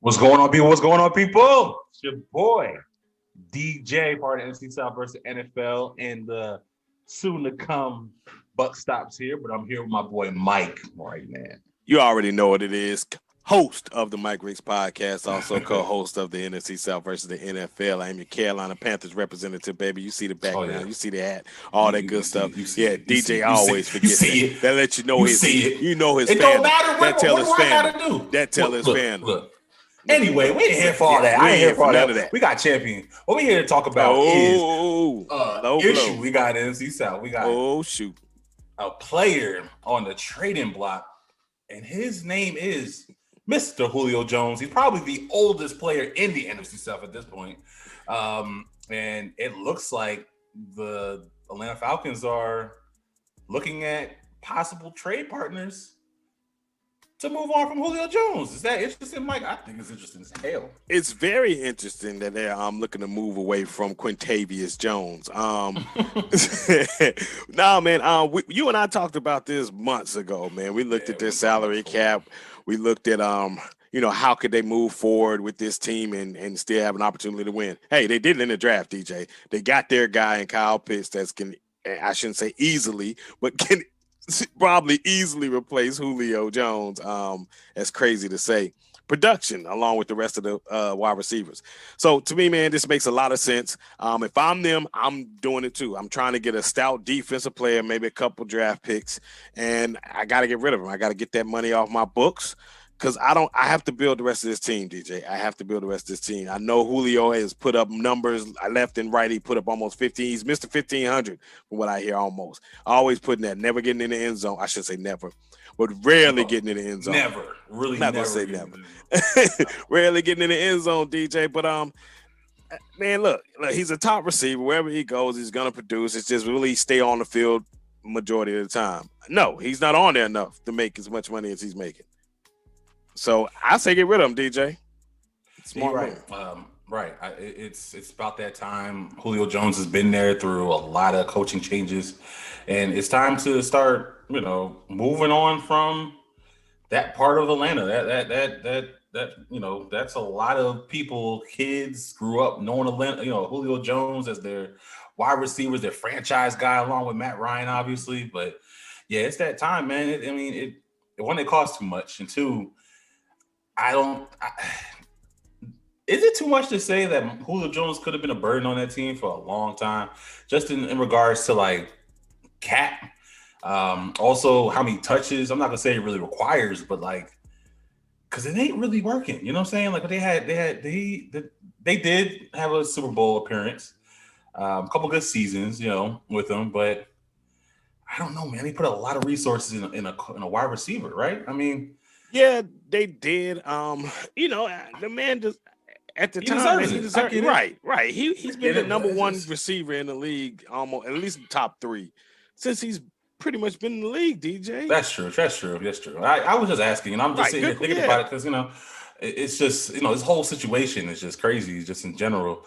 What's going on, people? What's going on, people? It's your boy, DJ, part of NFC South versus NFL, and the soon-to-come Buck Stops here. But I'm here with my boy, Mike, right, man. You already know what it is. Host of the Mike Riggs podcast, also co-host of the NFC South versus the NFL. I am your Carolina Panthers representative, baby. You see the background, you see the hat, all that good stuff. DJ always forgets that. That lets you know his fandom. It don't matter what do I gotta do. That tell his fandom. Look. Anyway, we ain't here for all that. I ain't here for all that. We got champion. What we here to talk about is issue we got in NFC South. We got a player on the trading block, and his name is Mr. Julio Jones. He's probably the oldest player in the NFC South at this point. And it looks like the Atlanta Falcons are looking at possible trade partners to move on from Julio Jones. Is that interesting, Mike? I think it's interesting as hell. It's very interesting that they're looking to move away from Quintavious Jones. No, man, you and I talked about this months ago, man. We looked at their salary cap. We looked at how could they move forward with this team and still have an opportunity to win. Hey, they did it in the draft, DJ. They got their guy in Kyle Pitts I shouldn't say easily, but can probably easily replace Julio Jones. That's crazy to say. Production along with the rest of the wide receivers. So to me, man, this makes a lot of sense. If I'm them, I'm doing it too. I'm trying to get a stout defensive player, maybe a couple draft picks, and I got to get rid of him. I got to get that money off my books because I have to build the rest of this team, DJ. I have to build the rest of this team. I know Julio has put up numbers left and right. He put up almost 15. He's Mr. 1,500 from what I hear almost. Always putting that, never getting in the end zone. I should say never, but rarely getting in the end zone. Never. Really not never. Gonna say never. Rarely getting in the end zone, DJ. But man, look, he's a top receiver. Wherever he goes, he's gonna produce. It's just really stay on the field majority of the time. No, he's not on there enough to make as much money as he's making. So I say get rid of him, DJ. Smart, right? Right. It's about that time. Julio Jones has been there through a lot of coaching changes, and it's time to start, moving on from that part of Atlanta. That's a lot of people. Kids grew up knowing Atlanta. Julio Jones as their wide receivers, their franchise guy, along with Matt Ryan, obviously. But yeah, it's that time, man. One, it costs too much, and two, is it too much to say that Julio Jones could have been a burden on that team for a long time, just in regards to like cap? Also, how many touches? I'm not gonna say it really requires, but because it ain't really working. You know what I'm saying? Like they did have a Super Bowl appearance, a couple good seasons, with them, but I don't know, man. They put a lot of resources in a wide receiver, right? Yeah, they did. The man just at the time he deserved it. Right. He's been the number one receiver in the league, almost at least top 3, since he's pretty much been in the league, DJ. That's true. I was just asking, and I'm just sitting here thinking about it because it's just this whole situation is just crazy, just in general.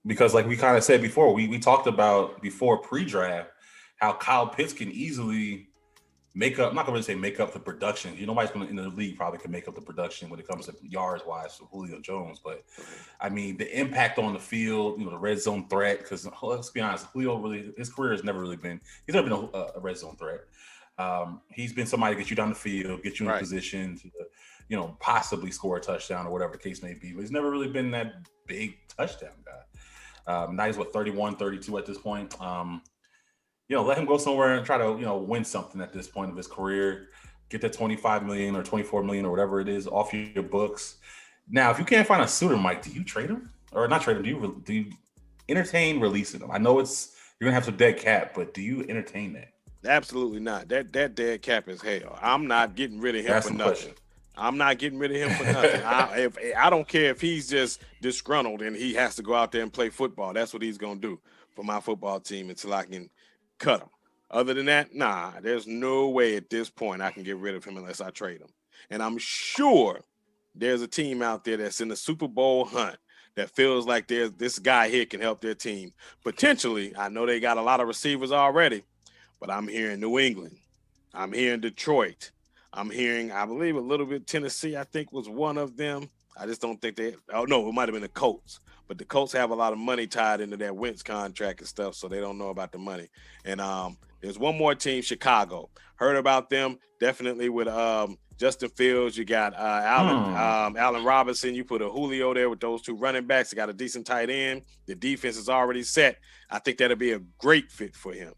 Because like we kind of said before, we talked about before pre-draft how Kyle Pitts can easily make up. I'm not going to say make up the production. Nobody's going in the league probably can make up the production when it comes to yards wise for Julio Jones. But the impact on the field, the red zone threat. Because let's be honest, Julio his career has never really been. He's never been a red zone threat. He's been somebody to get you down the field, get you in position to, possibly score a touchdown or whatever the case may be. But he's never really been that big touchdown guy. Now he's 31, 32 at this point. Let him go somewhere and try to, win something at this point of his career. Get that $25 million or $24 million or whatever it is off your books. Now, if you can't find a suitor, Mike, do you trade him or not trade him? Do you entertain releasing him? I know you're gonna have some dead cap, but do you entertain that? Absolutely not. That dead cap is hell. I'm not getting rid of him for nothing. I'm not getting rid of him for nothing. I don't care if he's just disgruntled and he has to go out there and play football. That's what he's gonna do for my football team until I can cut him. Other than that, nah, there's no way at this point I can get rid of him unless I trade him. And I'm sure there's a team out there that's in the Super Bowl hunt that feels like this guy here can help their team. Potentially, I know they got a lot of receivers already, but I'm here in New England. I'm here in Detroit. I'm hearing, I believe, a little bit Tennessee, I think, was one of them. I just don't think oh, no, it might have been the Colts. But the Colts have a lot of money tied into that Wentz contract and stuff, so they don't know about the money. And there's one more team, Chicago. Heard about them, definitely with Justin Fields. You got Allen Robinson. You put a Julio there with those two running backs. You got a decent tight end. The defense is already set. I think that'll be a great fit for him.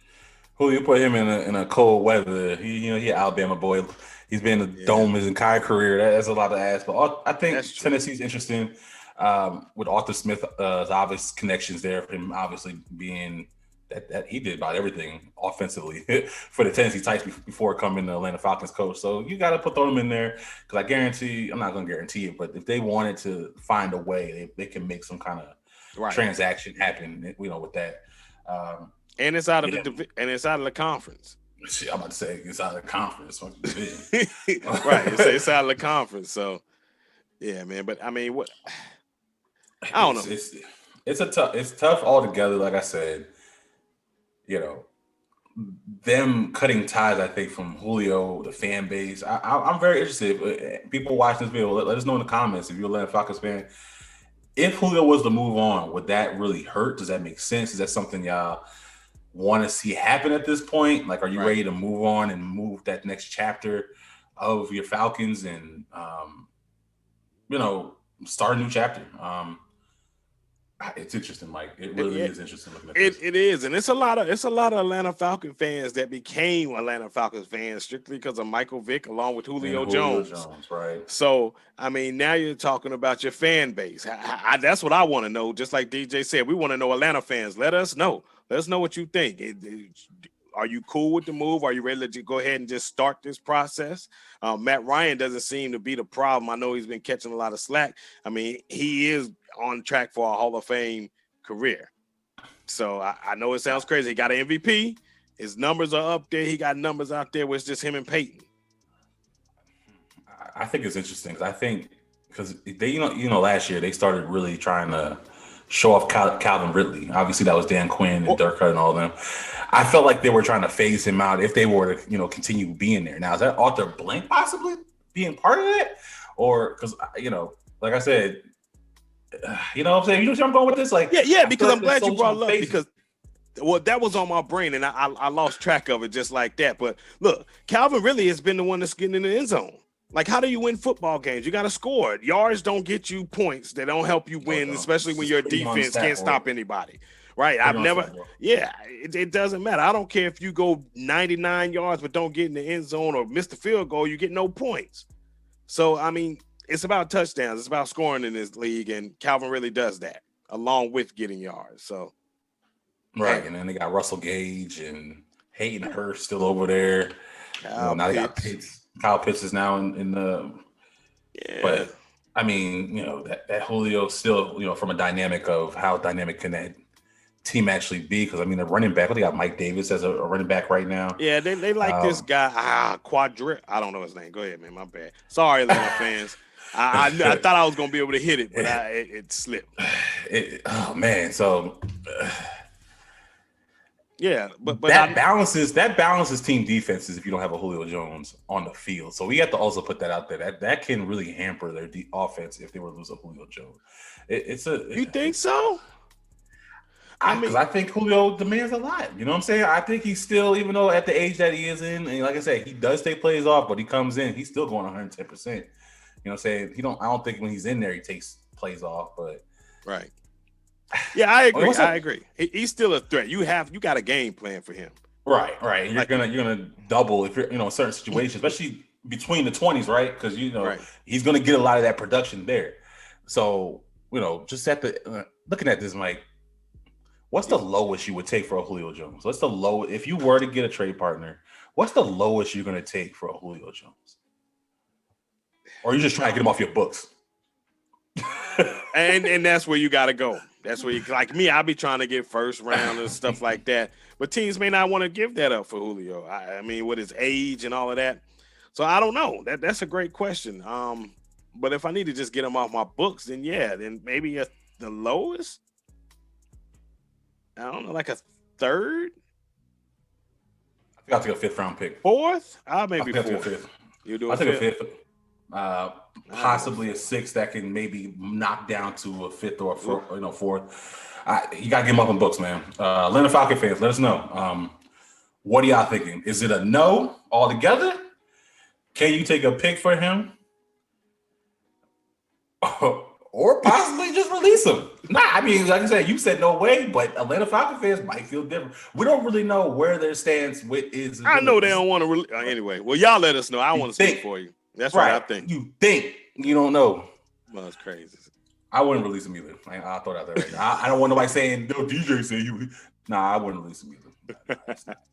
Julio put him in a cold weather. He an Alabama boy. He's been in the dome his entire career. That's a lot to ask. But I think Tennessee's interesting with Arthur Smith's obvious connections there. For him obviously being that he did about everything offensively for the Tennessee Titans before coming to Atlanta Falcons coach. So you got to throw them in there because I guarantee, I'm not going to guarantee it, but if they wanted to find a way, they can make some kind of transaction happen. With that. And it's out of the conference. Shit, I'm about to say it's out of the conference. Right. It's out of the conference. So yeah, man. But I mean, what? I don't know. It's tough altogether. Like I said, them cutting ties, I think, from Julio, the fan base. I'm very interested. People watching this video, let us know in the comments if you're a Atlanta Falcons fan. If Julio was to move on, would that really hurt? Does that make sense? Is that something y'all want to see happen at this point? Like, are you ready to move on and move that next chapter of your Falcons and, start a new chapter? It's interesting, Mike. It really is interesting looking at this. It is, and it's a lot of Atlanta Falcons fans that became Atlanta Falcons fans strictly because of Michael Vick along with Julio Jones. Right. So, I mean, now you're talking about your fan base. That's what I want to know. Just like DJ said, we want to know Atlanta fans. Let us know. Let us know what you think. Are you cool with the move? Are you ready to go ahead and just start this process? Matt Ryan doesn't seem to be the problem. I know he's been catching a lot of slack. I mean, he is on track for a Hall of Fame career. So I know it sounds crazy. He got an MVP. His numbers are up there. He got numbers out there where it's just him and Peyton. I think it's interesting because they, last year they started really trying to show off Calvin Ridley. Obviously, that was Dan Quinn and Dirk Hut and all of them. I felt like they were trying to phase him out if they were to, continue being there. Now, is that Arthur Blank possibly being part of that? Or because, like I said, you know what I'm saying? You know where I'm going with this? Like, yeah, because I'm glad you brought it up because, that was on my brain and I lost track of it just like that. But look, Calvin Ridley has been the one that's getting in the end zone. Like, how do you win football games? You got to score. Yards don't get you points. They don't help you win, especially when your defense can't stop anybody. Right? It doesn't matter. I don't care if you go 99 yards but don't get in the end zone or miss the field goal, you get no points. So, I mean, it's about touchdowns. It's about scoring in this league, and Calvin really does that along with getting yards. So, right. And then they got Russell Gage and Hayden Hurst still over there. Now they got Pitts. Kyle Pitts is now in the but I mean, that Julio still, from a dynamic of how dynamic can that team actually be? Because I mean, the running back, they got Mike Davis as a running back right now. Yeah, they like this guy, Quadri. I don't know his name. Go ahead, man. My bad. Sorry, Atlanta fans. I thought I was gonna be able to hit it, but it slipped. Oh man, so. Yeah, but that balances team defenses if you don't have a Julio Jones on the field. So we have to also put that out there. That can really hamper their offense if they were to lose a Julio Jones. You think so? I think Julio demands a lot. You know what I'm saying? I think he's still, even though at the age that he is in, and like I said, he does take plays off, but he comes in, he's still going 110%. You know what I'm saying? I don't think when he's in there he takes plays off, but right. Yeah, I agree. He's still a threat. You got a game plan for him. Right. You're gonna double if you're in certain situations, especially between the 20s, right? Because he's gonna get a lot of that production there. So just at the looking at this, Mike, what's the lowest you would take for a Julio Jones? What's the lowest if you were to get a trade partner? What's the lowest you're gonna take for a Julio Jones? Or you just trying to get him off your books? and that's where you got to go. That's where like me, I'll be trying to get first round and stuff like that. But teams may not want to give that up for Julio. I mean, with his age and all of that. So I don't know. That's a great question. But if I need to just get him off my books, then maybe the lowest. I don't know, like a third. I think I'll take a 5th round pick. 4th? Maybe 4th. You do I think a fifth. I Possibly a sixth that can maybe knock down to a fifth or a fourth. You got to get him up in books, man. Atlanta Falcon fans, let us know. What are y'all thinking? Is it a no altogether? Can you take a pick for him? Or possibly just release him? Nah, I mean, like I said, you said no way, but Atlanta Falcon fans might feel different. We don't really know where their stance with is. I know they don't want to anyway. Well, y'all let us know. I want to speak for you. That's right. What I think. You think. You don't know. Well, it's crazy. I wouldn't release him either. I'll throw it out there right now. I don't want nobody saying, no, DJ said you. Nah, I wouldn't release him either.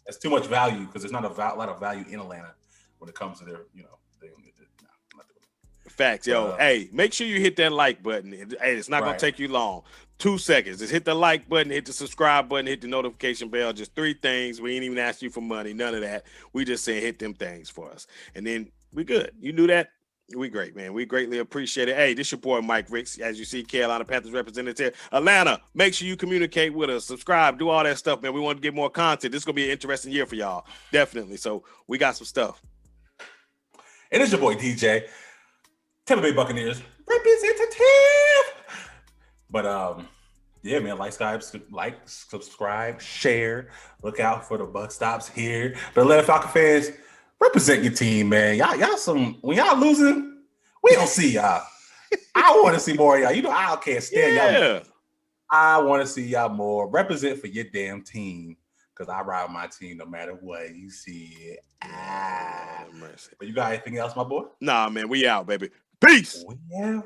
That's too much value because there's not a lot of value in Atlanta when it comes to their, Facts, yo. Hey, make sure you hit that like button. Hey, it's not going to take you long. 2 seconds. Just hit the like button, hit the subscribe button, hit the notification bell. Just 3 things. We ain't even asked you for money. None of that. We just saying hit them things for us. And then we good. You knew that? We great, man. We greatly appreciate it. Hey, this your boy, Mike Ricks. As you see, Carolina Panthers representative. Atlanta, make sure you communicate with us. Subscribe. Do all that stuff, man. We want to get more content. This is going to be an interesting year for y'all. Definitely. So we got some stuff. And it's your boy, DJ. Tampa Bay Buccaneers representative. But, yeah, man, like, subscribe, share. Look out for the buck stops here. But Atlanta Falcon fans, represent your team, man. Y'all when y'all losing, we don't see y'all. I want to see more of y'all. You know, I can't stand y'all. I want to see y'all more. Represent for your damn team. Because I ride my team no matter what. You see it. But you got anything else, my boy? Nah, man. We out, baby. Peace. Yeah.